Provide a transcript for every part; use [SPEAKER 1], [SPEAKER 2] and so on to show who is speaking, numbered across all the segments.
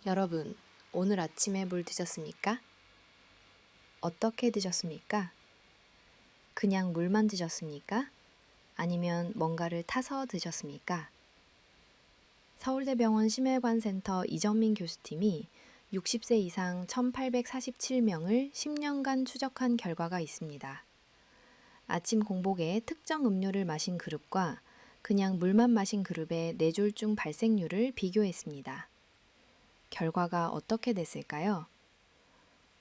[SPEAKER 1] 여러분, 오늘 아침에 물 드셨습니까? 어떻게 드셨습니까? 그냥 물만 드셨습니까? 아니면 뭔가를 타서 드셨습니까? 서울대병원 심혈관센터 이정민 교수팀이 60세 이상 1,847명을 10년간 추적한 결과가 있습니다. 아침 공복에 특정 음료를 마신 그룹과 그냥 물만 마신 그룹의 뇌졸중 발생률을 비교했습니다. 결과가 어떻게 됐을까요?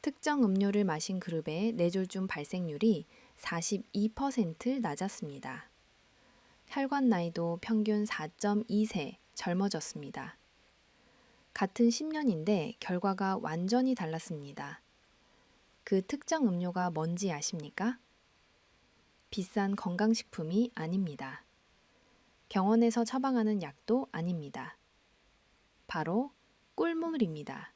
[SPEAKER 1] 특정 음료를 마신 그룹의 뇌졸중 발생률이 42% 낮았습니다. 혈관 나이도 평균 4.2세 젊어졌습니다. 같은 10년인데 결과가 완전히 달랐습니다. 그 특정 음료가 뭔지 아십니까? 비싼 건강식품이 아닙니다. 병원에서 처방하는 약도 아닙니다. 바로 꿀물입니다.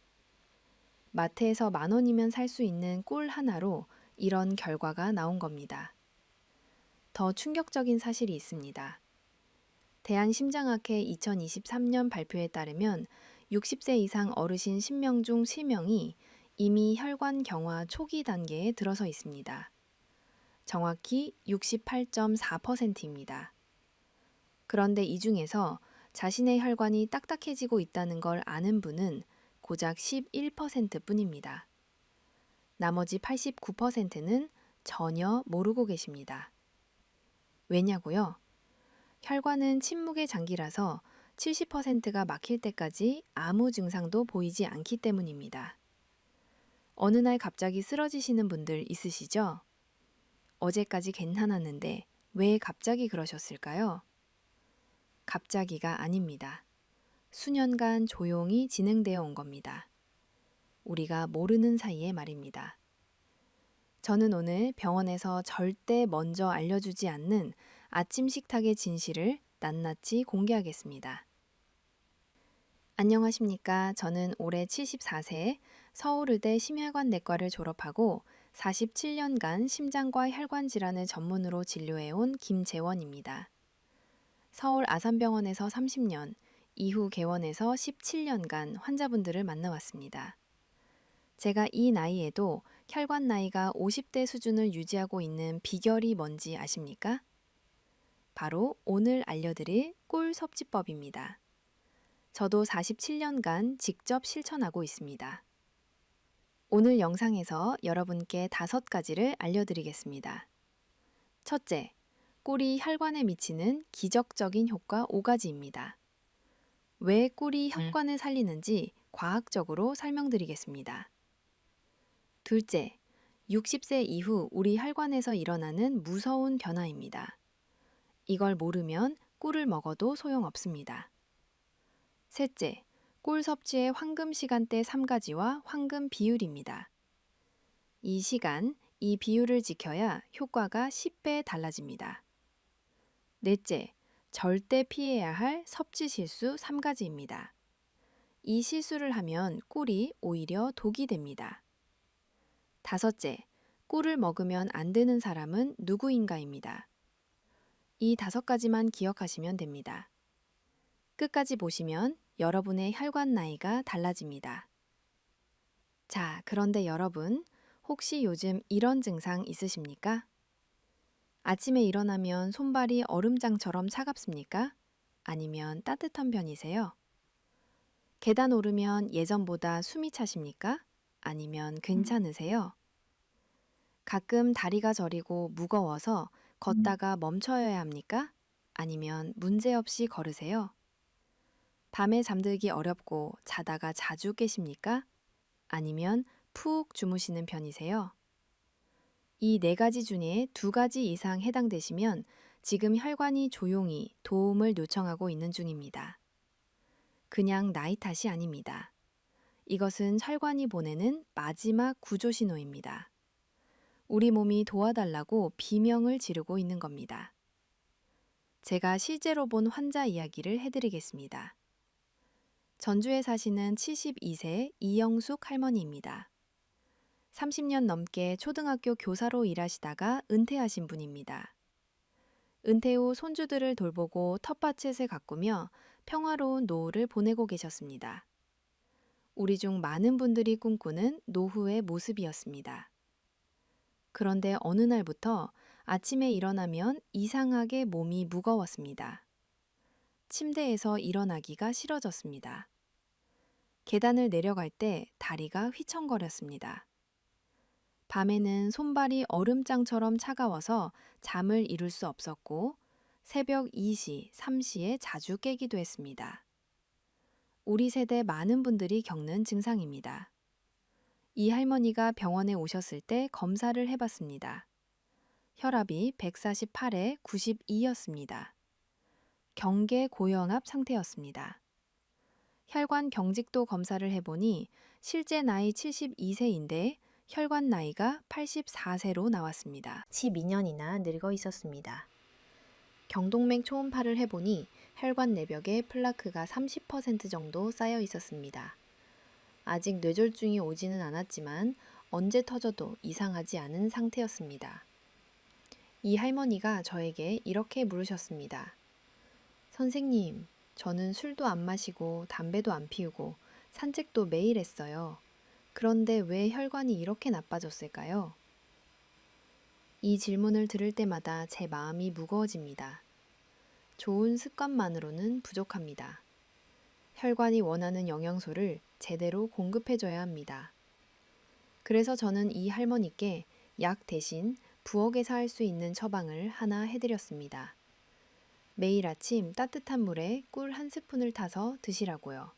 [SPEAKER 1] 마트에서 10,000원이면 살 수 있는 꿀 하나로 이런 결과가 나온 겁니다. 더 충격적인 사실이 있습니다. 대한심장학회 2023년 발표에 따르면 60세 이상 어르신 10명 중 3명이 이미 혈관 경화 초기 단계에 들어서 있습니다. 정확히 68.4%입니다. 그런데 이 중에서 자신의 혈관이 딱딱해지고 있다는 걸 아는 분은 고작 11%뿐입니다. 나머지 89%는 전혀 모르고 계십니다. 왜냐고요? 혈관은 침묵의 장기라서 70%가 막힐 때까지 아무 증상도 보이지 않기 때문입니다. 어느 날 갑자기 쓰러지시는 분들 있으시죠? 어제까지 괜찮았는데 왜 갑자기 그러셨을까요? 갑자기가 아닙니다. 수년간 조용히 진행되어 온 겁니다. 우리가 모르는 사이에 말입니다. 저는 오늘 병원에서 절대 먼저 알려주지 않는 아침 식탁의 진실을 낱낱이 공개하겠습니다. 안녕하십니까. 저는 올해 74세 서울의대 심혈관내과를 졸업하고 47년간 심장과 혈관 질환을 전문으로 진료해온 김재원입니다. 서울 아산병원에서 30년, 이후 개원에서 17년간 환자분들을 만나왔습니다. 제가 이 나이에도 혈관 나이가 50대 수준을 유지하고 있는 비결이 뭔지 아십니까? 바로 오늘 알려드릴 꿀 섭지법입니다. 저도 47년간 직접 실천하고 있습니다. 오늘 영상에서 여러분께 5가지를 알려드리겠습니다. 첫째, 꿀이 혈관에 미치는 기적적인 효과 5가지입니다. 왜 꿀이 혈관을 살리는지 과학적으로 설명드리겠습니다. 둘째, 60세 이후 우리 혈관에서 일어나는 무서운 변화입니다. 이걸 모르면 꿀을 먹어도 소용없습니다. 셋째, 꿀 섭취의 황금 시간대 3가지와 황금 비율입니다. 이 시간, 이 비율을 지켜야 효과가 10배 달라집니다. 넷째, 절대 피해야 할 섭취 실수 3가지입니다. 이 실수를 하면 꿀이 오히려 독이 됩니다. 다섯째, 꿀을 먹으면 안 되는 사람은 누구인가입니다. 이 5가지만 기억하시면 됩니다. 끝까지 보시면 여러분의 혈관 나이가 달라집니다. 자, 그런데 여러분, 혹시 요즘 이런 증상 있으십니까? 아침에 일어나면 손발이 얼음장처럼 차갑습니까? 아니면 따뜻한 편이세요? 계단 오르면 예전보다 숨이 차십니까? 아니면 괜찮으세요? 가끔 다리가 저리고 무거워서 걷다가 멈춰야 합니까? 아니면 문제없이 걸으세요? 밤에 잠들기 어렵고 자다가 자주 깨십니까? 아니면 푹 주무시는 편이세요? 이 4가지 중에 2가지 이상 해당되시면 지금 혈관이 조용히 도움을 요청하고 있는 중입니다. 그냥 나이 탓이 아닙니다. 이것은 혈관이 보내는 마지막 구조 신호입니다. 우리 몸이 도와달라고 비명을 지르고 있는 겁니다. 제가 실제로 본 환자 이야기를 해드리겠습니다. 전주에 사시는 72세 이영숙 할머니입니다. 30년 넘게 초등학교 교사로 일하시다가 은퇴하신 분입니다. 은퇴 후 손주들을 돌보고 텃밭을 가꾸며 평화로운 노후를 보내고 계셨습니다. 우리 중 많은 분들이 꿈꾸는 노후의 모습이었습니다. 그런데 어느 날부터 아침에 일어나면 이상하게 몸이 무거웠습니다. 침대에서 일어나기가 싫어졌습니다. 계단을 내려갈 때 다리가 휘청거렸습니다. 밤에는 손발이 얼음장처럼 차가워서 잠을 이룰 수 없었고 새벽 2시, 3시에 자주 깨기도 했습니다. 우리 세대 많은 분들이 겪는 증상입니다. 이 할머니가 병원에 오셨을 때 검사를 해봤습니다. 혈압이 148에 92였습니다. 경계 고혈압 상태였습니다. 혈관 경직도 검사를 해보니 실제 나이 72세인데 혈관 나이가 84세로 나왔습니다. 12년이나 늙어 있었습니다. 경동맥 초음파를 해보니 혈관 내벽에 플라크가 30% 정도 쌓여 있었습니다. 아직 뇌졸중이 오지는 않았지만 언제 터져도 이상하지 않은 상태였습니다. 이 할머니가 저에게 이렇게 물으셨습니다. 선생님, 저는 술도 안 마시고 담배도 안 피우고 산책도 매일 했어요. 그런데 왜 혈관이 이렇게 나빠졌을까요? 이 질문을 들을 때마다 제 마음이 무거워집니다. 좋은 습관만으로는 부족합니다. 혈관이 원하는 영양소를 제대로 공급해줘야 합니다. 그래서 저는 이 할머니께 약 대신 부엌에서 할 수 있는 처방을 하나 해드렸습니다. 매일 아침 따뜻한 물에 꿀 한 스푼을 타서 드시라고요.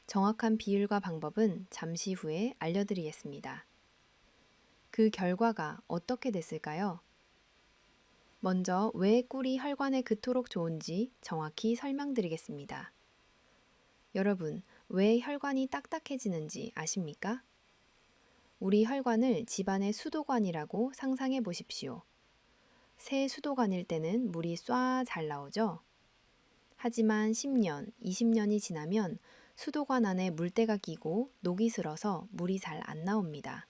[SPEAKER 1] 정확한 비율과 방법은 잠시 후에 알려드리겠습니다. 그 결과가 어떻게 됐을까요? 먼저 왜 꿀이 혈관에 그토록 좋은지 정확히 설명드리겠습니다. 여러분, 왜 혈관이 딱딱해지는지 아십니까? 우리 혈관을 집안의 수도관이라고 상상해 보십시오. 새 수도관일 때는 물이 쏴 잘 나오죠? 하지만 10년, 20년이 지나면 수도관 안에 물때가 끼고 녹이 슬어서 물이 잘 안 나옵니다.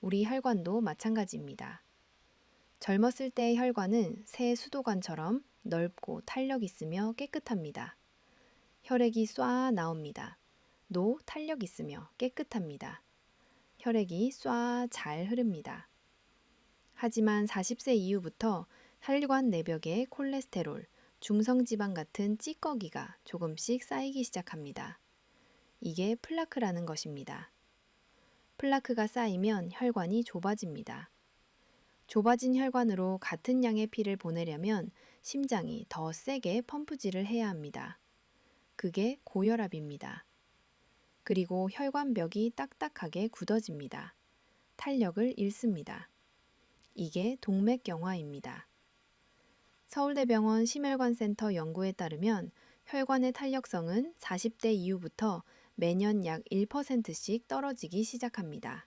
[SPEAKER 1] 우리 혈관도 마찬가지입니다. 젊었을 때의 혈관은 새 수도관처럼 넓고 탄력 있으며 깨끗합니다. 혈액이 쏴 나옵니다. 탄력 있으며 깨끗합니다. 혈액이 쏴 잘 흐릅니다. 하지만 40세 이후부터 혈관 내벽에 콜레스테롤, 중성지방 같은 찌꺼기가 조금씩 쌓이기 시작합니다. 이게 플라크라는 것입니다. 플라크가 쌓이면 혈관이 좁아집니다. 좁아진 혈관으로 같은 양의 피를 보내려면 심장이 더 세게 펌프질을 해야 합니다. 그게 고혈압입니다. 그리고 혈관벽이 딱딱하게 굳어집니다. 탄력을 잃습니다. 이게 동맥경화입니다. 서울대병원 심혈관센터 연구에 따르면 혈관의 탄력성은 40대 이후부터 매년 약 1%씩 떨어지기 시작합니다.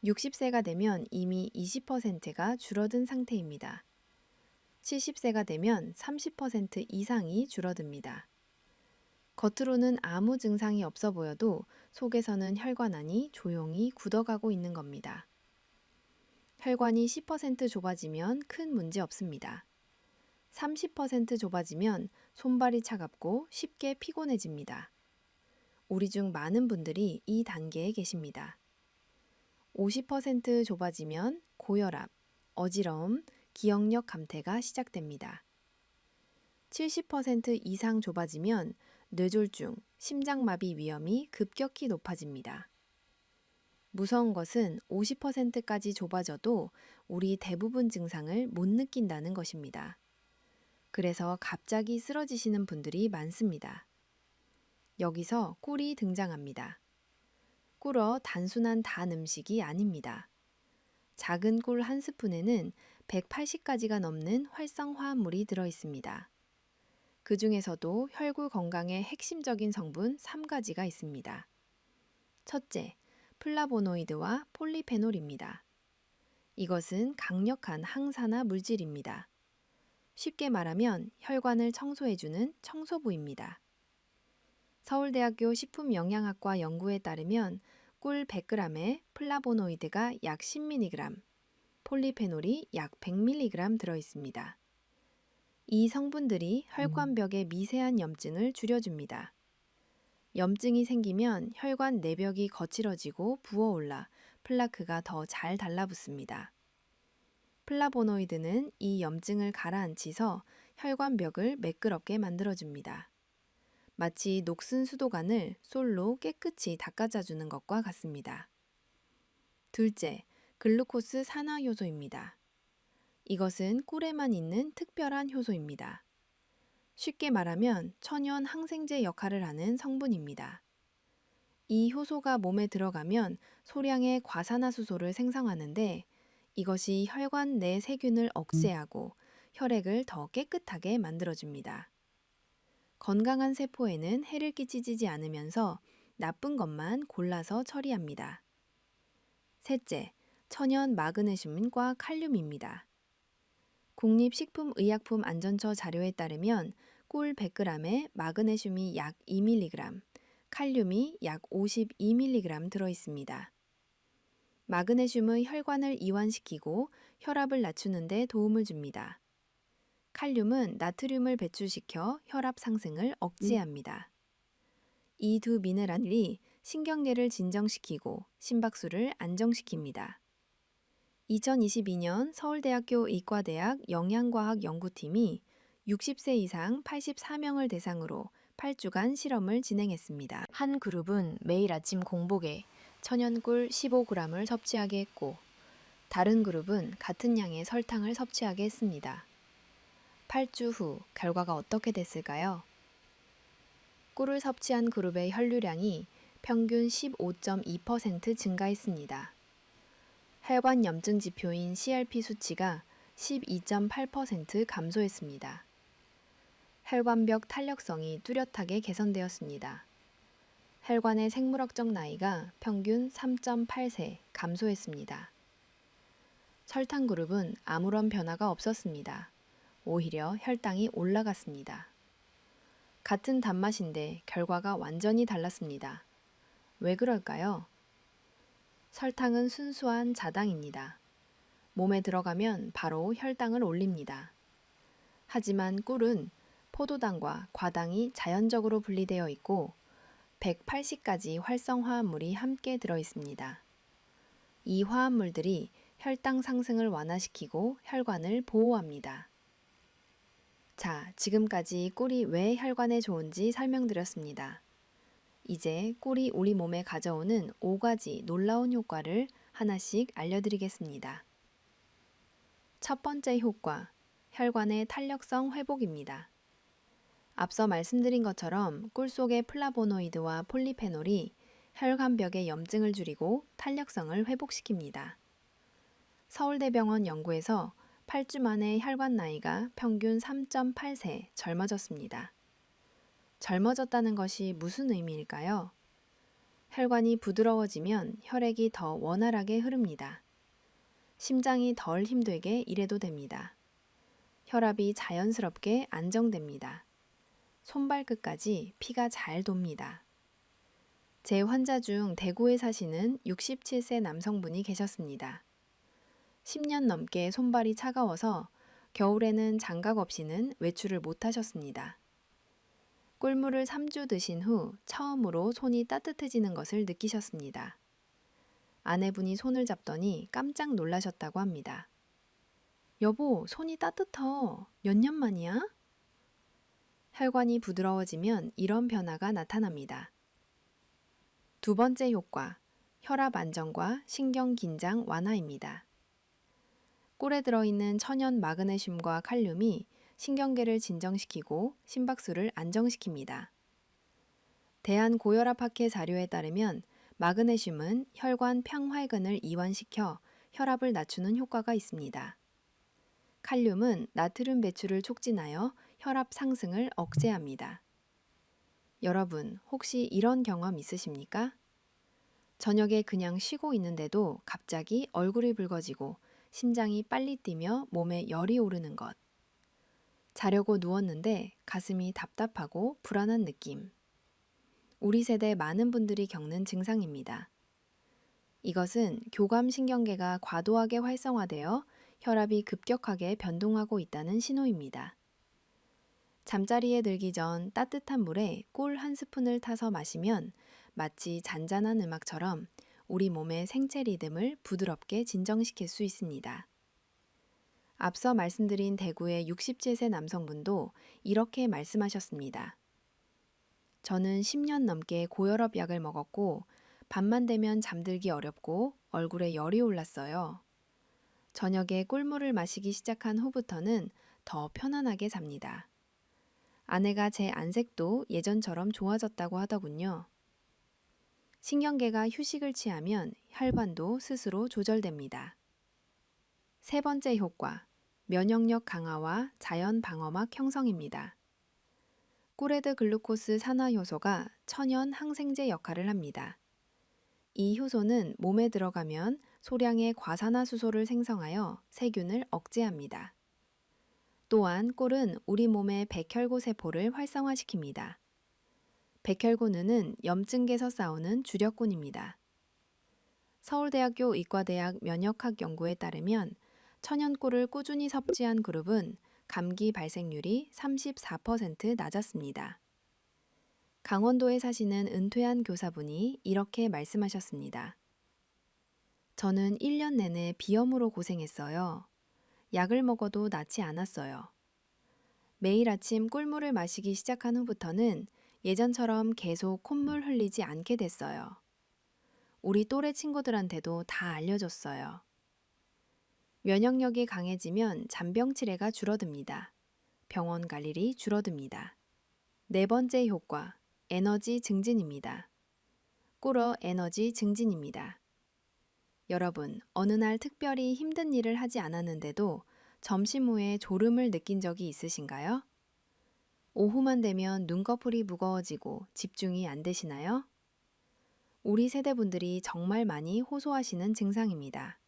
[SPEAKER 1] 60세가 되면 이미 20%가 줄어든 상태입니다. 70세가 되면 30% 이상이 줄어듭니다. 겉으로는 아무 증상이 없어 보여도 속에서는 혈관안이 조용히 굳어가고 있는 겁니다. 혈관이 10% 좁아지면 큰 문제 없습니다. 30% 좁아지면 손발이 차갑고 쉽게 피곤해집니다. 우리 중 많은 분들이 이 단계에 계십니다. 50% 좁아지면 고혈압, 어지러움, 기억력 감퇴가 시작됩니다. 70% 이상 좁아지면 뇌졸중, 심장마비 위험이 급격히 높아집니다. 무서운 것은 50%까지 좁아져도 우리 대부분 증상을 못 느낀다는 것입니다. 그래서 갑자기 쓰러지시는 분들이 많습니다. 여기서 꿀이 등장합니다. 꿀어 단순한 단 음식이 아닙니다. 작은 꿀 한 스푼에는 180가지가 넘는 활성 화합물이 들어 있습니다. 그 중에서도 혈구 건강에 핵심적인 성분 3가지가 있습니다. 첫째, 플라보노이드와 폴리페놀입니다. 이것은 강력한 항산화 물질입니다. 쉽게 말하면 혈관을 청소해주는 청소부입니다. 서울대학교 식품영양학과 연구에 따르면 꿀 100g에 플라보노이드가 약 10mg, 폴리페놀이 약 100mg 들어있습니다. 이 성분들이 혈관벽의 미세한 염증을 줄여줍니다. 염증이 생기면 혈관 내벽이 거칠어지고 부어올라 플라크가 더 잘 달라붙습니다. 플라보노이드는 이 염증을 가라앉히서 혈관벽을 매끄럽게 만들어줍니다. 마치 녹슨 수도관을 솔로 깨끗이 닦아줘주는 것과 같습니다. 둘째, 글루코스 산화 효소입니다. 이것은 꿀에만 있는 특별한 효소입니다. 쉽게 말하면 천연 항생제 역할을 하는 성분입니다. 이 효소가 몸에 들어가면 소량의 과산화수소를 생성하는데 이것이 혈관 내 세균을 억제하고 혈액을 더 깨끗하게 만들어줍니다. 건강한 세포에는 해를 끼치지 않으면서 나쁜 것만 골라서 처리합니다. 셋째, 천연 마그네슘과 칼륨입니다. 국립식품의약품안전처 자료에 따르면 꿀 100g에 마그네슘이 약 2mg, 칼륨이 약 52mg 들어있습니다. 마그네슘은 혈관을 이완시키고 혈압을 낮추는 데 도움을 줍니다. 칼륨은 나트륨을 배출시켜 혈압 상승을 억제합니다. 이 두 미네랄이 신경계를 진정시키고 심박수를 안정시킵니다. 2022년 서울대학교 의과대학 영양과학 연구팀이 60세 이상 84명을 대상으로 8주간 실험을 진행했습니다. 한 그룹은 매일 아침 공복에 천연꿀 15g을 섭취하게 했고, 다른 그룹은 같은 양의 설탕을 섭취하게 했습니다. 8주 후 결과가 어떻게 됐을까요? 꿀을 섭취한 그룹의 혈류량이 평균 15.2% 증가했습니다. 혈관 염증 지표인 CRP 수치가 12.8% 감소했습니다. 혈관벽 탄력성이 뚜렷하게 개선되었습니다. 혈관의 생물학적 나이가 평균 3.8세 감소했습니다. 설탕 그룹은 아무런 변화가 없었습니다. 오히려 혈당이 올라갔습니다. 같은 단맛인데 결과가 완전히 달랐습니다. 왜 그럴까요? 설탕은 순수한 자당입니다. 몸에 들어가면 바로 혈당을 올립니다. 하지만 꿀은 포도당과 과당이 자연적으로 분리되어 있고 180가지 활성 화합물이 함께 들어 있습니다. 이 화합물들이 혈당 상승을 완화시키고 혈관을 보호합니다. 자, 지금까지 꿀이 왜 혈관에 좋은지 설명드렸습니다. 이제 꿀이 우리 몸에 가져오는 5가지 놀라운 효과를 하나씩 알려드리겠습니다. 첫 번째 효과, 혈관의 탄력성 회복입니다. 앞서 말씀드린 것처럼 꿀 속의 플라보노이드와 폴리페놀이 혈관벽의 염증을 줄이고 탄력성을 회복시킵니다. 서울대병원 연구에서 8주 만에 혈관 나이가 평균 3.8세 젊어졌습니다. 젊어졌다는 것이 무슨 의미일까요? 혈관이 부드러워지면 혈액이 더 원활하게 흐릅니다. 심장이 덜 힘들게 일해도 됩니다. 혈압이 자연스럽게 안정됩니다. 손발끝까지 피가 잘 돕니다. 제 환자 중 대구에 사시는 67세 남성분이 계셨습니다. 10년 넘게 손발이 차가워서 겨울에는 장갑 없이는 외출을 못 하셨습니다. 꿀물을 3주 드신 후 처음으로 손이 따뜻해지는 것을 느끼셨습니다. 아내분이 손을 잡더니 깜짝 놀라셨다고 합니다. 여보, 손이 따뜻해. 몇 년 만이야? 혈관이 부드러워지면 이런 변화가 나타납니다. 두 번째 효과, 혈압 안정과 신경 긴장 완화입니다. 꿀에 들어있는 천연 마그네슘과 칼륨이 신경계를 진정시키고 심박수를 안정시킵니다. 대한고혈압학회 자료에 따르면 마그네슘은 혈관 평활근을 이완시켜 혈압을 낮추는 효과가 있습니다. 칼륨은 나트륨 배출을 촉진하여 혈압 상승을 억제합니다. 여러분, 혹시 이런 경험 있으십니까? 저녁에 그냥 쉬고 있는데도 갑자기 얼굴이 붉어지고 심장이 빨리 뛰며 몸에 열이 오르는 것. 자려고 누웠는데 가슴이 답답하고 불안한 느낌. 우리 세대 많은 분들이 겪는 증상입니다. 이것은 교감신경계가 과도하게 활성화되어 혈압이 급격하게 변동하고 있다는 신호입니다. 잠자리에 들기 전 따뜻한 물에 꿀 한 스푼을 타서 마시면 마치 잔잔한 음악처럼 우리 몸의 생체 리듬을 부드럽게 진정시킬 수 있습니다. 앞서 말씀드린 대구의 67세 남성분도 이렇게 말씀하셨습니다. 저는 10년 넘게 고혈압 약을 먹었고 밤만 되면 잠들기 어렵고 얼굴에 열이 올랐어요. 저녁에 꿀물을 마시기 시작한 후부터는 더 편안하게 잡니다. 아내가 제 안색도 예전처럼 좋아졌다고 하더군요. 신경계가 휴식을 취하면 혈관도 스스로 조절됩니다. 세 번째 효과, 면역력 강화와 자연 방어막 형성입니다. 꿀에드 글루코스 산화효소가 천연 항생제 역할을 합니다. 이 효소는 몸에 들어가면 소량의 과산화수소를 생성하여 세균을 억제합니다. 또한 꿀은 우리 몸의 백혈구 세포를 활성화시킵니다. 백혈구는 염증계에서 싸우는 주력군입니다. 서울대학교 의과대학 면역학 연구에 따르면 천연꿀을 꾸준히 섭취한 그룹은 감기 발생률이 34% 낮았습니다. 강원도에 사시는 은퇴한 교사분이 이렇게 말씀하셨습니다. 저는 1년 내내 비염으로 고생했어요. 약을 먹어도 낫지 않았어요. 매일 아침 꿀물을 마시기 시작한 후부터는 예전처럼 계속 콧물 흘리지 않게 됐어요. 우리 또래 친구들한테도 다 알려줬어요. 면역력이 강해지면 잔병 치레가 줄어듭니다. 병원 갈 일이 줄어듭니다. 네 번째 효과, 에너지 증진입니다. 꿀어 에너지 증진입니다. 여러분, 어느 날 특별히 힘든 일을 하지 않았는데도 점심 후에 졸음을 느낀 적이 있으신가요? 오후만 되면 눈꺼풀이 무거워지고 집중이 안 되시나요? 우리 세대분들이 정말 많이 호소하시는 증상입니다.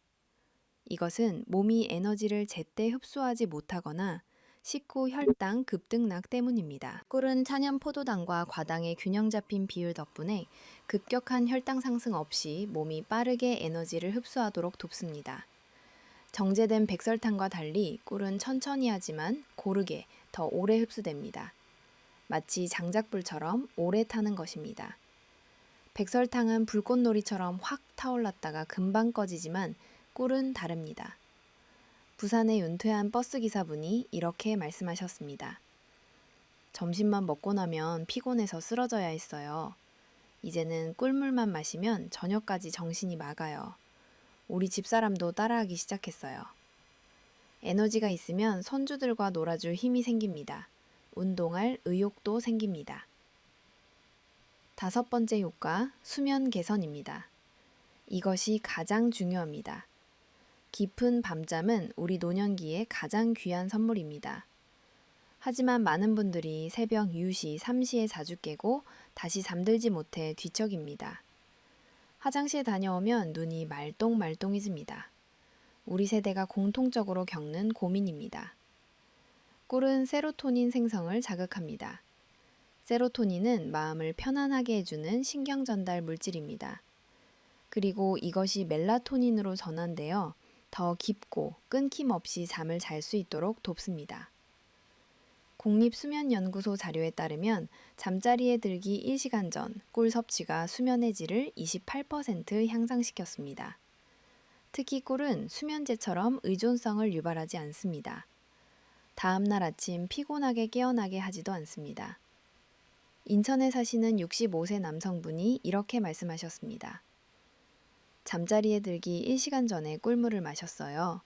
[SPEAKER 1] 이것은 몸이 에너지를 제때 흡수하지 못하거나 식후 혈당 급등락 때문입니다. 꿀은 천연 포도당과 과당의 균형 잡힌 비율 덕분에 급격한 혈당 상승 없이 몸이 빠르게 에너지를 흡수하도록 돕습니다. 정제된 백설탕과 달리 꿀은 천천히 하지만 고르게 더 오래 흡수됩니다. 마치 장작불처럼 오래 타는 것입니다. 백설탕은 불꽃놀이처럼 확 타올랐다가 금방 꺼지지만 꿀은 다릅니다. 부산의 은퇴한 버스기사분이 이렇게 말씀하셨습니다. 점심만 먹고 나면 피곤해서 쓰러져야 했어요. 이제는 꿀물만 마시면 저녁까지 정신이 맑아요. 우리 집사람도 따라하기 시작했어요. 에너지가 있으면 손주들과 놀아줄 힘이 생깁니다. 운동할 의욕도 생깁니다. 다섯 번째 효과, 수면 개선입니다. 이것이 가장 중요합니다. 깊은 밤잠은 우리 노년기에 가장 귀한 선물입니다. 하지만 많은 분들이 새벽 2시, 3시에 자주 깨고 다시 잠들지 못해 뒤척입니다. 화장실 다녀오면 눈이 말똥말똥해집니다. 우리 세대가 공통적으로 겪는 고민입니다. 꿀은 세로토닌 생성을 자극합니다. 세로토닌은 마음을 편안하게 해주는 신경전달 물질입니다. 그리고 이것이 멜라토닌으로 전환되어 더 깊고 끊김없이 잠을 잘 수 있도록 돕습니다. 국립수면연구소 자료에 따르면 잠자리에 들기 1시간 전 꿀 섭취가 수면의 질을 28% 향상시켰습니다. 특히 꿀은 수면제처럼 의존성을 유발하지 않습니다. 다음날 아침 피곤하게 깨어나게 하지도 않습니다. 인천에 사시는 65세 남성분이 이렇게 말씀하셨습니다. 잠자리에 들기 1시간 전에 꿀물을 마셨어요.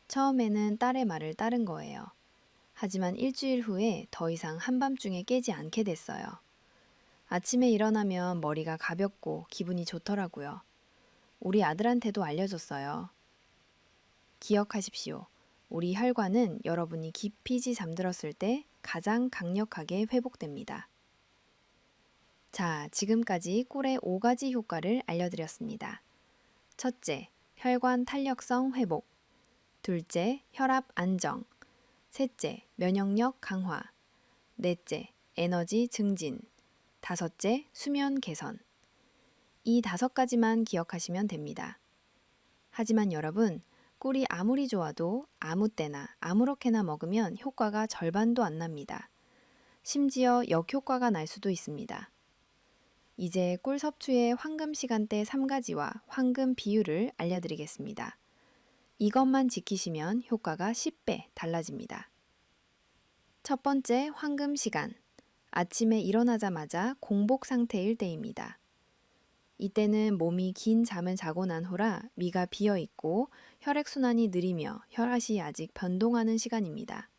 [SPEAKER 1] 처음에는 딸의 말을 따른 거예요. 하지만 일주일 후에 더 이상 한밤중에 깨지 않게 됐어요. 아침에 일어나면 머리가 가볍고 기분이 좋더라고요. 우리 아들한테도 알려줬어요. 기억하십시오. 우리 혈관은 여러분이 깊이 잠들었을 때 가장 강력하게 회복됩니다. 자, 지금까지 꿀의 5가지 효과를 알려드렸습니다. 첫째, 혈관 탄력성 회복. 둘째, 혈압 안정. 셋째, 면역력 강화. 넷째, 에너지 증진. 다섯째, 수면 개선. 이 5가지만 기억하시면 됩니다. 하지만 여러분, 꿀이 아무리 좋아도 아무 때나 아무렇게나 먹으면 효과가 절반도 안 납니다. 심지어 역효과가 날 수도 있습니다. 이제 꿀 섭취의 황금 시간대 3가지와 황금 비율을 알려드리겠습니다. 이것만 지키시면 효과가 10배 달라집니다. 첫 번째 황금 시간. 아침에 일어나자마자 공복 상태일 때입니다. 이때는 몸이 긴 잠을 자고 난 후라 미가 비어 있고 혈액순환이 느리며 혈압이 아직 변동하는 시간입니다.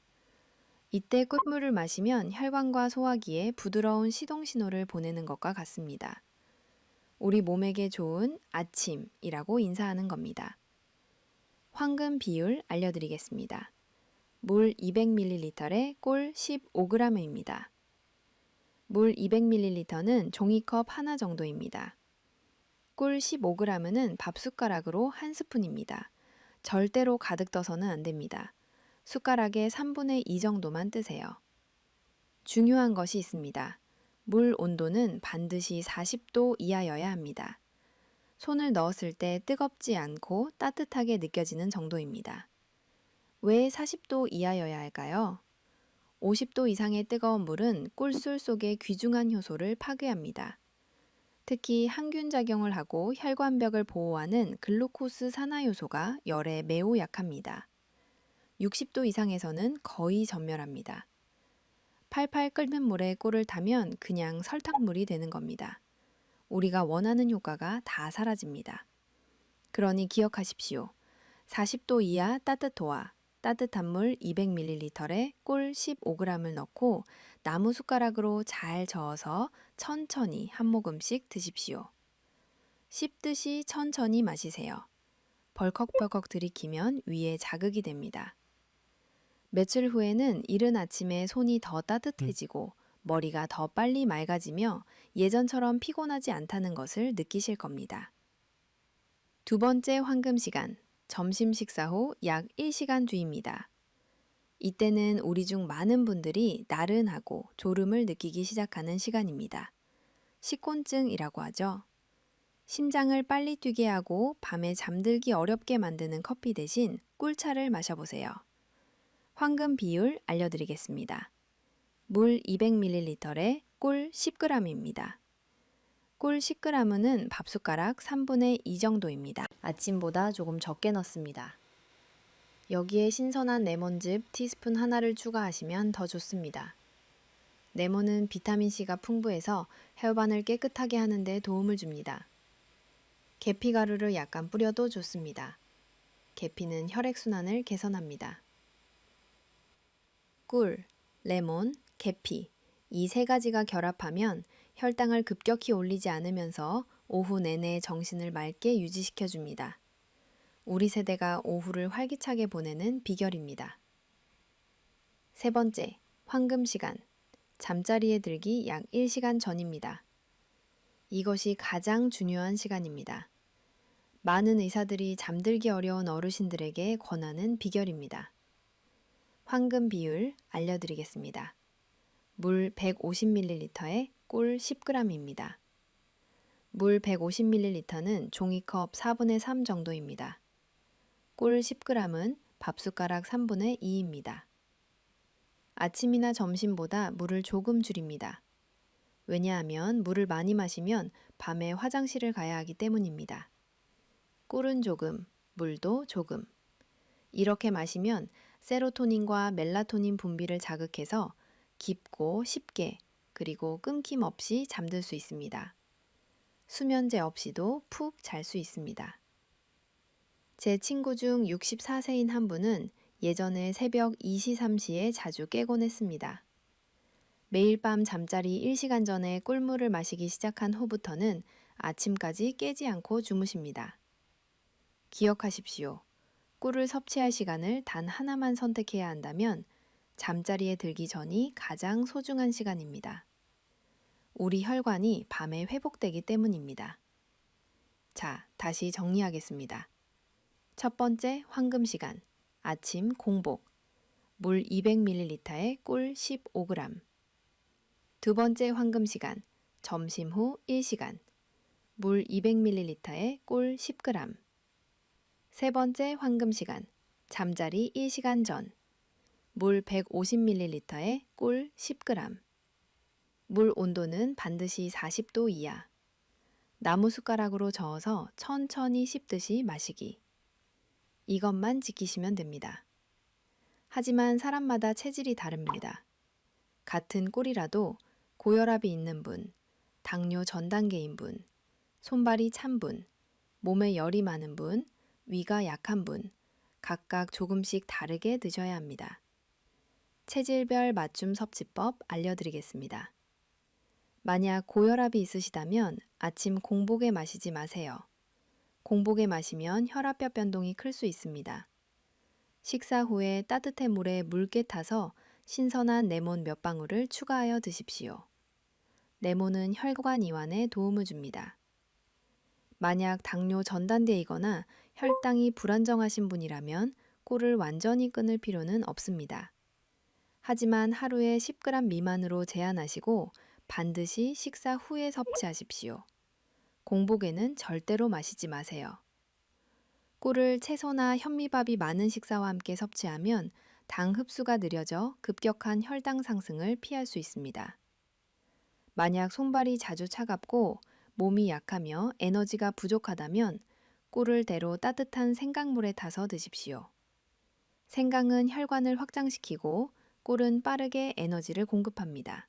[SPEAKER 1] 이때 꿀물을 마시면 혈관과 소화기에 부드러운 시동 신호를 보내는 것과 같습니다. 우리 몸에게 좋은 아침이라고 인사하는 겁니다. 황금 비율 알려드리겠습니다. 물 200ml에 꿀 15g입니다. 물 200ml는 종이컵 하나 정도입니다. 꿀 15g은 밥숟가락으로 한 스푼입니다. 절대로 가득 떠서는 안 됩니다. 숟가락의 3분의 2 정도만 뜨세요. 중요한 것이 있습니다. 물 온도는 반드시 40도 이하여야 합니다. 손을 넣었을 때 뜨겁지 않고 따뜻하게 느껴지는 정도입니다. 왜 40도 이하여야 할까요? 50도 이상의 뜨거운 물은 꿀술 속의 귀중한 효소를 파괴합니다. 특히 항균작용을 하고 혈관벽을 보호하는 글루코스 산화효소가 열에 매우 약합니다. 60도 이상에서는 거의 전멸합니다. 팔팔 끓는 물에 꿀을 타면 그냥 설탕물이 되는 겁니다. 우리가 원하는 효과가 다 사라집니다. 그러니 기억하십시오. 40도 이하 따뜻호와 따뜻한 물 200ml에 꿀 15g을 넣고 나무 숟가락으로 잘 저어서 천천히 한 모금씩 드십시오. 씹듯이 천천히 마시세요. 벌컥벌컥 들이키면 위에 자극이 됩니다. 며칠 후에는 이른 아침에 손이 더 따뜻해지고 머리가 더 빨리 맑아지며 예전처럼 피곤하지 않다는 것을 느끼실 겁니다. 두 번째 황금 시간, 점심 식사 후 약 1시간 뒤입니다. 이때는 우리 중 많은 분들이 나른하고 졸음을 느끼기 시작하는 시간입니다. 식곤증이라고 하죠. 심장을 빨리 뛰게 하고 밤에 잠들기 어렵게 만드는 커피 대신 꿀차를 마셔보세요. 황금 비율 알려드리겠습니다. 물 200ml에 꿀 10g입니다. 꿀 10g은 밥숟가락 3분의 2 정도입니다. 아침보다 조금 적게 넣습니다. 여기에 신선한 레몬즙 티스푼 하나를 추가하시면 더 좋습니다. 레몬은 비타민C가 풍부해서 혈관을 깨끗하게 하는 데 도움을 줍니다. 계피가루를 약간 뿌려도 좋습니다. 계피는 혈액순환을 개선합니다. 꿀, 레몬, 계피 이 세 가지가 결합하면 혈당을 급격히 올리지 않으면서 오후 내내 정신을 맑게 유지시켜줍니다. 우리 세대가 오후를 활기차게 보내는 비결입니다. 세 번째, 황금 시간. 잠자리에 들기 약 1시간 전입니다. 이것이 가장 중요한 시간입니다. 많은 의사들이 잠들기 어려운 어르신들에게 권하는 비결입니다. 황금 비율 알려드리겠습니다. 물 150ml에 꿀 10g입니다. 물 150ml는 종이컵 4분의 3 정도입니다. 꿀 10g은 밥숟가락 3분의 2입니다. 아침이나 점심보다 물을 조금 줄입니다. 왜냐하면 물을 많이 마시면 밤에 화장실을 가야 하기 때문입니다. 꿀은 조금, 물도 조금. 이렇게 마시면 세로토닌과 멜라토닌 분비를 자극해서 깊고 쉽게 그리고 끊김없이 잠들 수 있습니다. 수면제 없이도 푹 잘 수 있습니다. 제 친구 중 64세인 한 분은 예전에 새벽 2시, 3시에 자주 깨곤 했습니다. 매일 밤 잠자리 1시간 전에 꿀물을 마시기 시작한 후부터는 아침까지 깨지 않고 주무십니다. 기억하십시오. 꿀을 섭취할 시간을 단 하나만 선택해야 한다면 잠자리에 들기 전이 가장 소중한 시간입니다. 우리 혈관이 밤에 회복되기 때문입니다. 자, 다시 정리하겠습니다. 첫 번째 황금 시간, 아침 공복, 물 200ml에 꿀 15g. 두 번째 황금 시간, 점심 후 1시간, 물 200ml에 꿀 10g. 세 번째 황금 시간, 잠자리 1시간 전, 물 150ml에 꿀 10g. 물 온도는 반드시 40도 이하. 나무숟가락으로 저어서 천천히 씹듯이 마시기. 이것만 지키시면 됩니다. 하지만 사람마다 체질이 다릅니다. 같은 꿀이라도 고혈압이 있는 분, 당뇨 전 단계인 분, 손발이 찬 분, 몸에 열이 많은 분, 위가 약한 분, 각각 조금씩 다르게 드셔야 합니다. 체질별 맞춤 섭취법 알려드리겠습니다. 만약 고혈압이 있으시다면 아침 공복에 마시지 마세요. 공복에 마시면 혈압뼈 변동이 클 수 있습니다. 식사 후에 따뜻한 물에 묽게 타서 신선한 레몬 몇 방울을 추가하여 드십시오. 레몬은 혈관 이완에 도움을 줍니다. 만약 당뇨 전단계이거나 혈당이 불안정하신 분이라면 꿀을 완전히 끊을 필요는 없습니다. 하지만 하루에 10g 미만으로 제한하시고 반드시 식사 후에 섭취하십시오. 공복에는 절대로 마시지 마세요. 꿀을 채소나 현미밥이 많은 식사와 함께 섭취하면 당 흡수가 느려져 급격한 혈당 상승을 피할 수 있습니다. 만약 손발이 자주 차갑고 몸이 약하며 에너지가 부족하다면 꿀을 때로 따뜻한 생강물에 타서 드십시오. 생강은 혈관을 확장시키고 꿀은 빠르게 에너지를 공급합니다.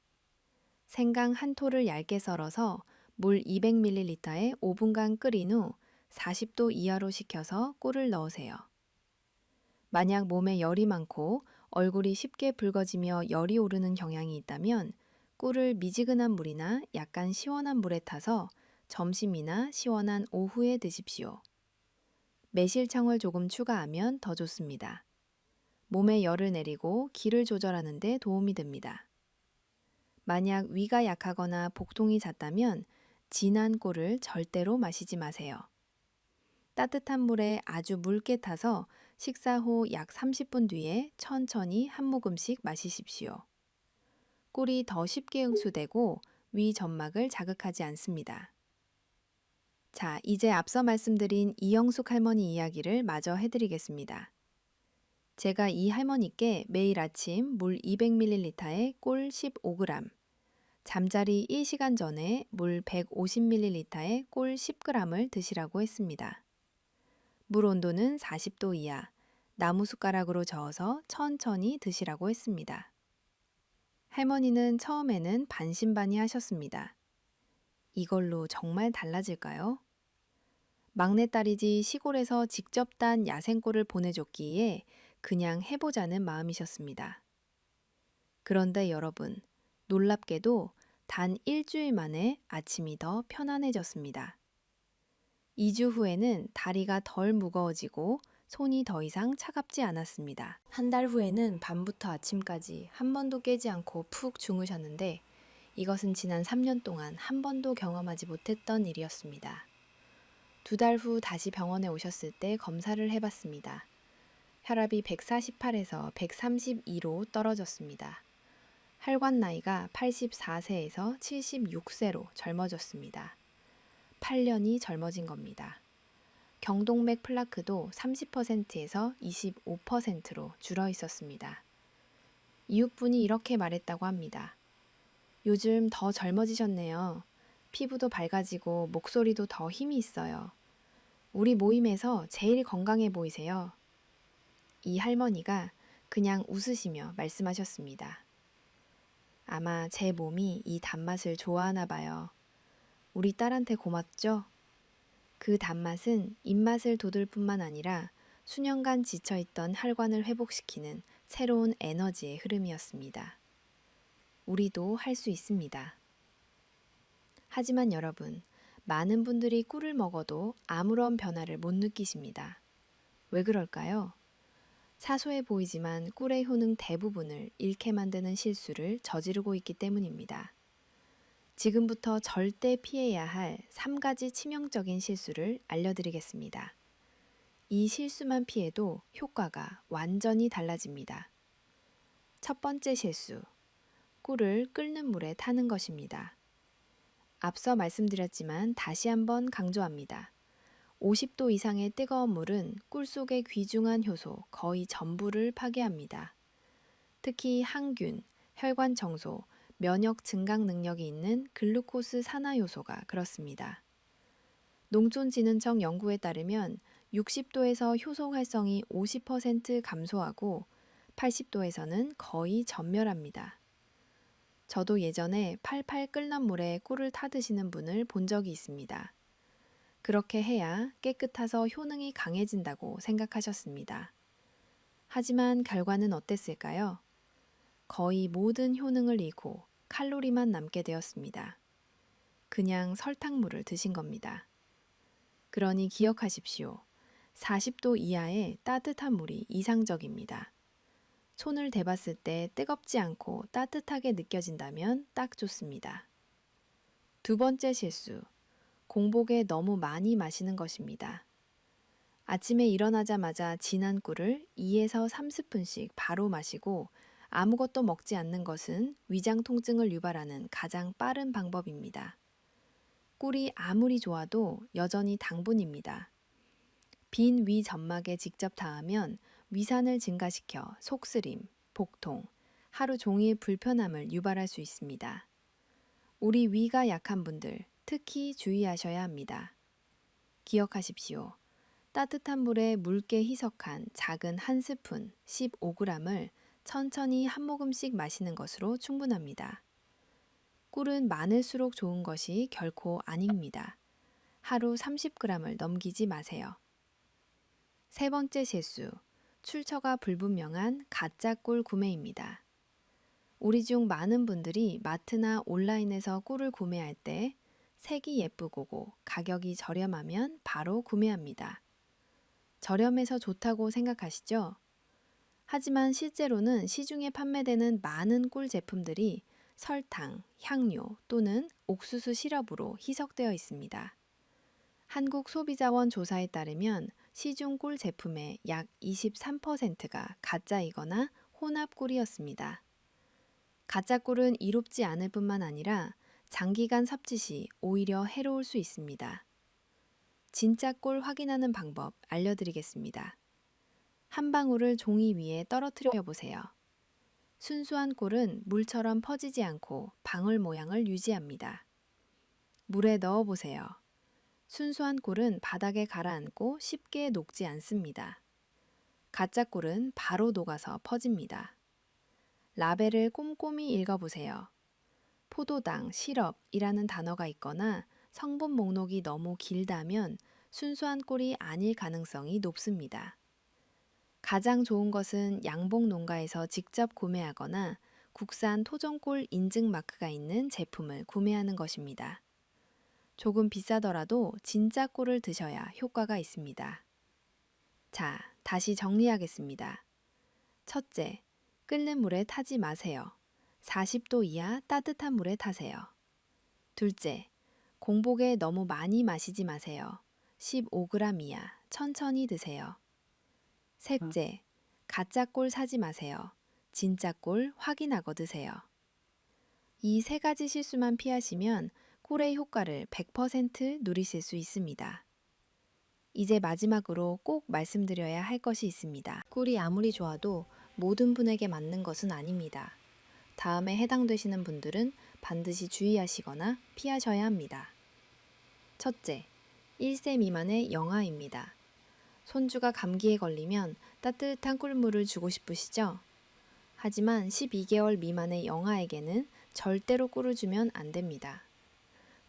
[SPEAKER 1] 생강 한 톨을 얇게 썰어서 물 200ml에 5분간 끓인 후 40도 이하로 식혀서 꿀을 넣으세요. 만약 몸에 열이 많고 얼굴이 쉽게 붉어지며 열이 오르는 경향이 있다면 꿀을 미지근한 물이나 약간 시원한 물에 타서 점심이나 시원한 오후에 드십시오. 매실청을 조금 추가하면 더 좋습니다. 몸에 열을 내리고 기를 조절하는 데 도움이 됩니다. 만약 위가 약하거나 복통이 잦다면 진한 꿀을 절대로 마시지 마세요. 따뜻한 물에 아주 묽게 타서 식사 후 약 30분 뒤에 천천히 한 모금씩 마시십시오. 꿀이 더 쉽게 흡수되고 위 점막을 자극하지 않습니다. 자, 이제 앞서 말씀드린 이영숙 할머니 이야기를 마저 해드리겠습니다. 제가 이 할머니께 매일 아침 물 200ml에 꿀 15g, 잠자리 1시간 전에 물 150ml에 꿀 10g을 드시라고 했습니다. 물 온도는 40도 이하, 나무숟가락으로 저어서 천천히 드시라고 했습니다. 할머니는 처음에는 반신반의하셨습니다. 이걸로 정말 달라질까요? 막내딸이지 시골에서 직접 딴 야생꿀을 보내줬기에 그냥 해보자는 마음이셨습니다. 그런데 여러분, 놀랍게도 단 일주일 만에 아침이 더 편안해졌습니다. 2주 후에는 다리가 덜 무거워지고 손이 더 이상 차갑지 않았습니다. 한 달 후에는 밤부터 아침까지 한 번도 깨지 않고 푹 주무셨는데 이것은 지난 3년 동안 한 번도 경험하지 못했던 일이었습니다. 2달 후 다시 병원에 오셨을 때 검사를 해봤습니다. 혈압이 148에서 132로 떨어졌습니다. 혈관 나이가 84세에서 76세로 젊어졌습니다. 8년이 젊어진 겁니다. 경동맥 플라크도 30%에서 25%로 줄어 있었습니다. 이웃분이 이렇게 말했다고 합니다. 요즘 더 젊어지셨네요. 피부도 밝아지고 목소리도 더 힘이 있어요. 우리 모임에서 제일 건강해 보이세요. 이 할머니가 그냥 웃으시며 말씀하셨습니다. 아마 제 몸이 이 단맛을 좋아하나 봐요. 우리 딸한테 고맙죠? 그 단맛은 입맛을 돋을 뿐만 아니라 수년간 지쳐있던 혈관을 회복시키는 새로운 에너지의 흐름이었습니다. 우리도 할 수 있습니다. 하지만 여러분, 많은 분들이 꿀을 먹어도 아무런 변화를 못 느끼십니다. 왜 그럴까요? 사소해 보이지만 꿀의 효능 대부분을 잃게 만드는 실수를 저지르고 있기 때문입니다. 지금부터 절대 피해야 할 3가지 치명적인 실수를 알려드리겠습니다. 이 실수만 피해도 효과가 완전히 달라집니다. 첫 번째 실수, 꿀을 끓는 물에 타는 것입니다. 앞서 말씀드렸지만 다시 한번 강조합니다. 50도 이상의 뜨거운 물은 꿀 속의 귀중한 효소 거의 전부를 파괴합니다. 특히 항균, 혈관 청소, 면역 증강 능력이 있는 글루코스 산화 요소가 그렇습니다. 농촌진흥청 연구에 따르면 60도에서 효소 활성이 50% 감소하고 80도에서는 거의 전멸합니다. 저도 예전에 팔팔 끓는 물에 꿀을 타드시는 분을 본 적이 있습니다. 그렇게 해야 깨끗해서 효능이 강해진다고 생각하셨습니다. 하지만 결과는 어땠을까요? 거의 모든 효능을 잃고 칼로리만 남게 되었습니다. 그냥 설탕물을 드신 겁니다. 그러니 기억하십시오. 40도 이하의 따뜻한 물이 이상적입니다. 손을 대봤을 때 뜨겁지 않고 따뜻하게 느껴진다면 딱 좋습니다. 두 번째 실수, 공복에 너무 많이 마시는 것입니다. 아침에 일어나자마자 진한 꿀을 2에서 3스푼씩 바로 마시고 아무것도 먹지 않는 것은 위장 통증을 유발하는 가장 빠른 방법입니다. 꿀이 아무리 좋아도 여전히 당분입니다. 빈 위 점막에 직접 닿으면 위산을 증가시켜 속쓰림, 복통, 하루 종일 불편함을 유발할 수 있습니다. 우리 위가 약한 분들 특히 주의하셔야 합니다. 기억하십시오. 따뜻한 물에 묽게 희석한 작은 한 스푼 15g을 천천히 한 모금씩 마시는 것으로 충분합니다. 꿀은 많을수록 좋은 것이 결코 아닙니다. 하루 30g을 넘기지 마세요. 세 번째 실수, 출처가 불분명한 가짜 꿀 구매입니다. 우리 중 많은 분들이 마트나 온라인에서 꿀을 구매할 때 색이 예쁘고 가격이 저렴하면 바로 구매합니다. 저렴해서 좋다고 생각하시죠? 하지만 실제로는 시중에 판매되는 많은 꿀 제품들이 설탕, 향료 또는 옥수수 시럽으로 희석되어 있습니다. 한국소비자원 조사에 따르면 시중 꿀 제품의 약 23%가 가짜이거나 혼합 꿀이었습니다. 가짜 꿀은 이롭지 않을 뿐만 아니라 장기간 섭취 시 오히려 해로울 수 있습니다. 진짜 꿀 확인하는 방법 알려드리겠습니다. 한 방울을 종이 위에 떨어뜨려 보세요. 순수한 꿀은 물처럼 퍼지지 않고 방울 모양을 유지합니다. 물에 넣어 보세요. 순수한 꿀은 바닥에 가라앉고 쉽게 녹지 않습니다. 가짜 꿀은 바로 녹아서 퍼집니다. 라벨을 꼼꼼히 읽어보세요. 포도당, 시럽이라는 단어가 있거나 성분 목록이 너무 길다면 순수한 꿀이 아닐 가능성이 높습니다. 가장 좋은 것은 양봉 농가에서 직접 구매하거나 국산 토종꿀 인증 마크가 있는 제품을 구매하는 것입니다. 조금 비싸더라도 진짜 꿀을 드셔야 효과가 있습니다. 자, 다시 정리하겠습니다. 첫째, 끓는 물에 타지 마세요. 40도 이하 따뜻한 물에 타세요. 둘째, 공복에 너무 많이 마시지 마세요. 15g 이하 천천히 드세요. 셋째, 가짜 꿀 사지 마세요. 진짜 꿀 확인하고 드세요. 이 세 가지 실수만 피하시면 꿀의 효과를 100% 누리실 수 있습니다. 이제 마지막으로 꼭 말씀드려야 할 것이 있습니다. 꿀이 아무리 좋아도 모든 분에게 맞는 것은 아닙니다. 다음에 해당되시는 분들은 반드시 주의하시거나 피하셔야 합니다. 첫째, 1세 미만의 영아입니다. 손주가 감기에 걸리면 따뜻한 꿀물을 주고 싶으시죠? 하지만 12개월 미만의 영아에게는 절대로 꿀을 주면 안 됩니다.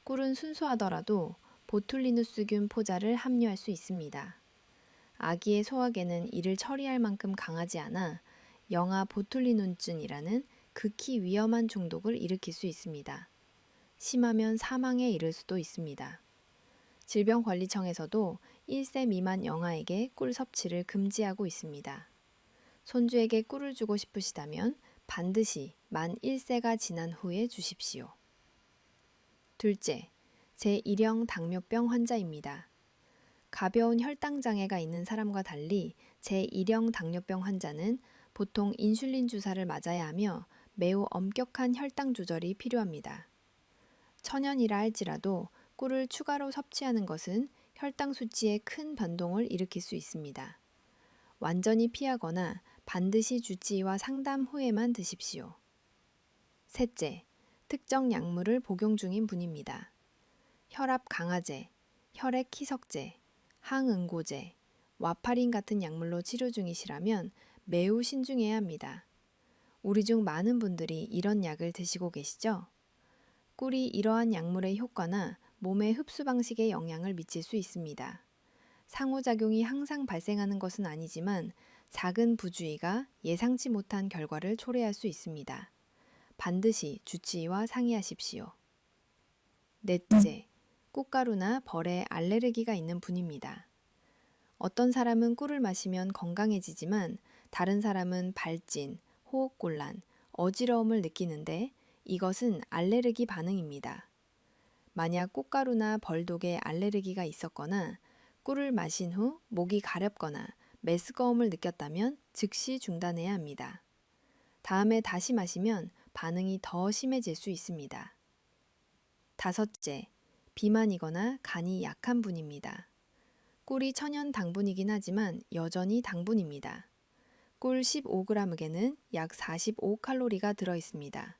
[SPEAKER 1] 꿀은 순수하더라도 보툴리누스균 포자를 함유할 수 있습니다. 아기의 소화계는 이를 처리할 만큼 강하지 않아 영아 보툴리눈증이라는 극히 위험한 중독을 일으킬 수 있습니다. 심하면 사망에 이를 수도 있습니다. 질병관리청에서도 1세 미만 영아에게 꿀 섭취를 금지하고 있습니다. 손주에게 꿀을 주고 싶으시다면 반드시 만 1세가 지난 후에 주십시오. 둘째, 제1형 당뇨병 환자입니다. 가벼운 혈당장애가 있는 사람과 달리 제1형 당뇨병 환자는 보통 인슐린 주사를 맞아야 하며 매우 엄격한 혈당 조절이 필요합니다. 천연이라 할지라도 꿀을 추가로 섭취하는 것은 혈당 수치에 큰 변동을 일으킬 수 있습니다. 완전히 피하거나 반드시 주치의와 상담 후에만 드십시오. 셋째, 특정 약물을 복용 중인 분입니다. 혈압 강화제, 혈액 희석제, 항응고제, 와파린 같은 약물로 치료 중이시라면 매우 신중해야 합니다. 우리 중 많은 분들이 이런 약을 드시고 계시죠? 꿀이 이러한 약물의 효과나 몸의 흡수 방식에 영향을 미칠 수 있습니다. 상호작용이 항상 발생하는 것은 아니지만 작은 부주의가 예상치 못한 결과를 초래할 수 있습니다. 반드시 주치의와 상의하십시오. 넷째, 꽃가루나 벌에 알레르기가 있는 분입니다. 어떤 사람은 꿀을 마시면 건강해지지만 다른 사람은 발진, 호흡곤란, 어지러움을 느끼는데 이것은 알레르기 반응입니다. 만약 꽃가루나 벌독에 알레르기가 있었거나 꿀을 마신 후 목이 가렵거나 메스꺼움을 느꼈다면 즉시 중단해야 합니다. 다음에 다시 마시면 반응이 더 심해질 수 있습니다. 다섯째, 비만이거나 간이 약한 분입니다. 꿀이 천연 당분이긴 하지만 여전히 당분입니다. 꿀 15g에는 약 45칼로리가 들어 있습니다.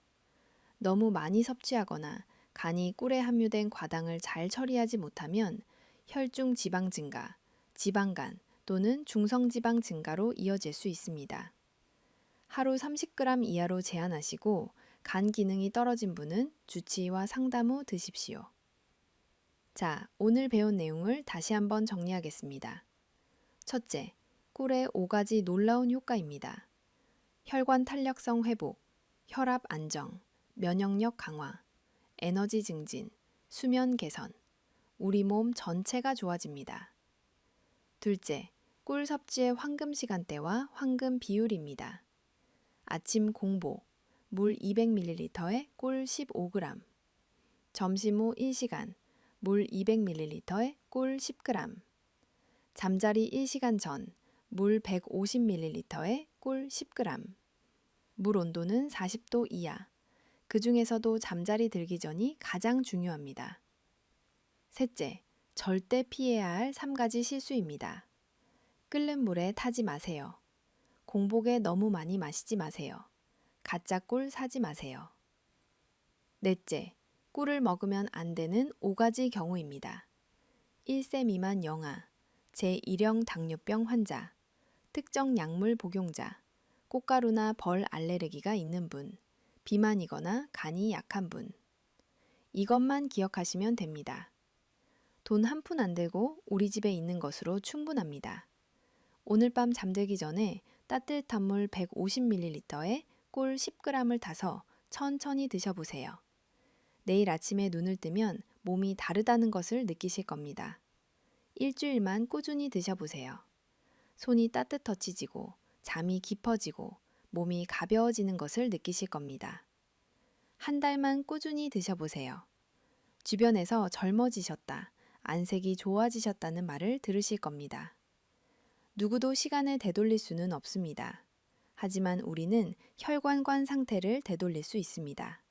[SPEAKER 1] 너무 많이 섭취하거나 간이 꿀에 함유된 과당을 잘 처리하지 못하면 혈중 지방 증가, 지방간 또는 중성지방 증가로 이어질 수 있습니다. 하루 30g 이하로 제한하시고 간 기능이 떨어진 분은 주치의와 상담 후 드십시오. 자, 오늘 배운 내용을 다시 한번 정리하겠습니다. 첫째, 꿀의 5가지 놀라운 효과입니다. 혈관 탄력성 회복, 혈압 안정, 면역력 강화, 에너지 증진, 수면 개선, 우리 몸 전체가 좋아집니다. 둘째, 꿀 섭취의 황금 시간대와 황금 비율입니다. 아침 공복, 물 200ml에 꿀 15g, 점심 후 1시간, 물 200ml에 꿀 10g, 잠자리 1시간 전, 물 150ml에 꿀 10g, 물 온도는 40도 이하, 그 중에서도 잠자리 들기 전이 가장 중요합니다. 셋째, 절대 피해야 할 3가지 실수입니다. 끓는 물에 타지 마세요. 공복에 너무 많이 마시지 마세요. 가짜 꿀 사지 마세요. 넷째, 꿀을 먹으면 안 되는 5가지 경우입니다. 1세 미만 영아, 제1형 당뇨병 환자, 특정 약물 복용자, 꽃가루나 벌 알레르기가 있는 분, 비만이거나 간이 약한 분. 이것만 기억하시면 됩니다. 돈 한 푼 안 들고 우리 집에 있는 것으로 충분합니다. 오늘 밤 잠들기 전에 따뜻한 물 150ml에 꿀 10g을 타서 천천히 드셔보세요. 내일 아침에 눈을 뜨면 몸이 다르다는 것을 느끼실 겁니다. 일주일만 꾸준히 드셔보세요. 손이 따뜻해지고 잠이 깊어지고 몸이 가벼워지는 것을 느끼실 겁니다. 한 달만 꾸준히 드셔보세요. 주변에서 젊어지셨다, 안색이 좋아지셨다는 말을 들으실 겁니다. 누구도 시간을 되돌릴 수는 없습니다. 하지만 우리는 혈관관 상태를 되돌릴 수 있습니다.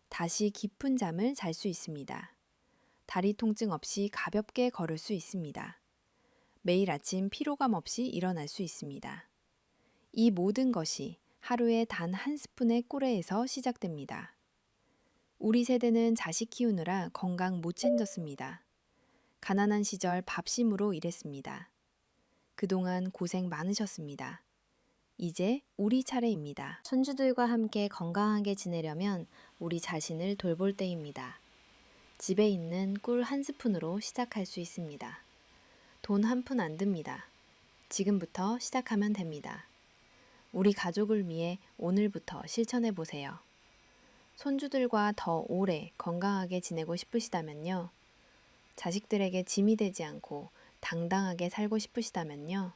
[SPEAKER 1] 다시 깊은 잠을 잘 수 있습니다. 다리 통증 없이 가볍게 걸을 수 있습니다. 매일 아침 피로감 없이 일어날 수 있습니다. 이 모든 것이 하루에 단 한 스푼의 꿀에서 시작됩니다. 우리 세대는 자식 키우느라 건강 못 챙겼습니다. 가난한 시절 밥심으로 일했습니다. 그동안 고생 많으셨습니다. 이제 우리 차례입니다. 손주들과 함께 건강하게 지내려면 우리 자신을 돌볼 때입니다. 집에 있는 꿀 한 스푼으로 시작할 수 있습니다. 돈 한 푼 안 듭니다. 지금부터 시작하면 됩니다. 우리 가족을 위해 오늘부터 실천해 보세요. 손주들과 더 오래 건강하게 지내고 싶으시다면요. 자식들에게 짐이 되지 않고 당당하게 살고 싶으시다면요.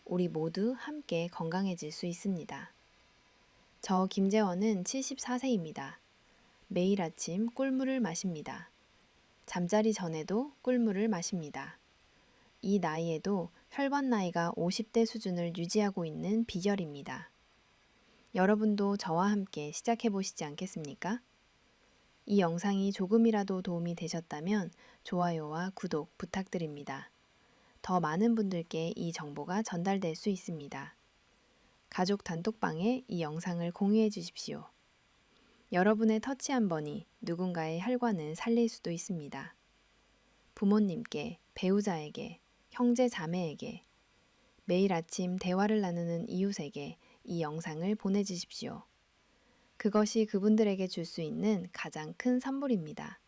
[SPEAKER 1] 우리 모두 함께 건강해질 수 있습니다. 저 김재원은 74세입니다. 매일 아침 꿀물을 마십니다. 잠자리 전에도 꿀물을 마십니다. 이 나이에도 혈관 나이가 50대 수준을 유지하고 있는 비결입니다. 여러분도 저와 함께 시작해 보시지 않겠습니까? 이 영상이 조금이라도 도움이 되셨다면 좋아요와 구독 부탁드립니다. 더 많은 분들께 이 정보가 전달될 수 있습니다. 가족 단톡방에 이 영상을 공유해 주십시오. 여러분의 터치 한 번이 누군가의 혈관을 살릴 수도 있습니다. 부모님께, 배우자에게, 형제 자매에게, 매일 아침 대화를 나누는 이웃에게 이 영상을 보내주십시오. 그것이 그분들에게 줄 수 있는 가장 큰 선물입니다.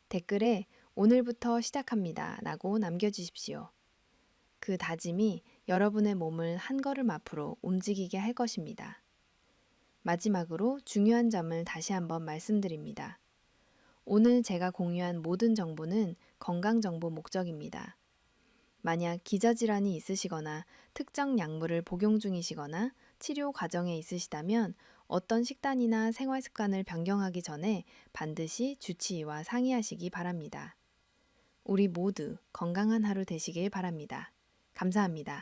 [SPEAKER 1] 댓글에 오늘부터 시작합니다 라고 남겨주십시오. 그 다짐이 여러분의 몸을 한 걸음 앞으로 움직이게 할 것입니다. 마지막으로 중요한 점을 다시 한번 말씀드립니다. 오늘 제가 공유한 모든 정보는 건강정보 목적입니다. 만약 기저질환이 있으시거나 특정 약물을 복용 중이시거나 치료 과정에 있으시다면 어떤 식단이나 생활 습관을 변경하기 전에 반드시 주치의와 상의하시기 바랍니다. 우리 모두 건강한 하루 되시길 바랍니다. 감사합니다.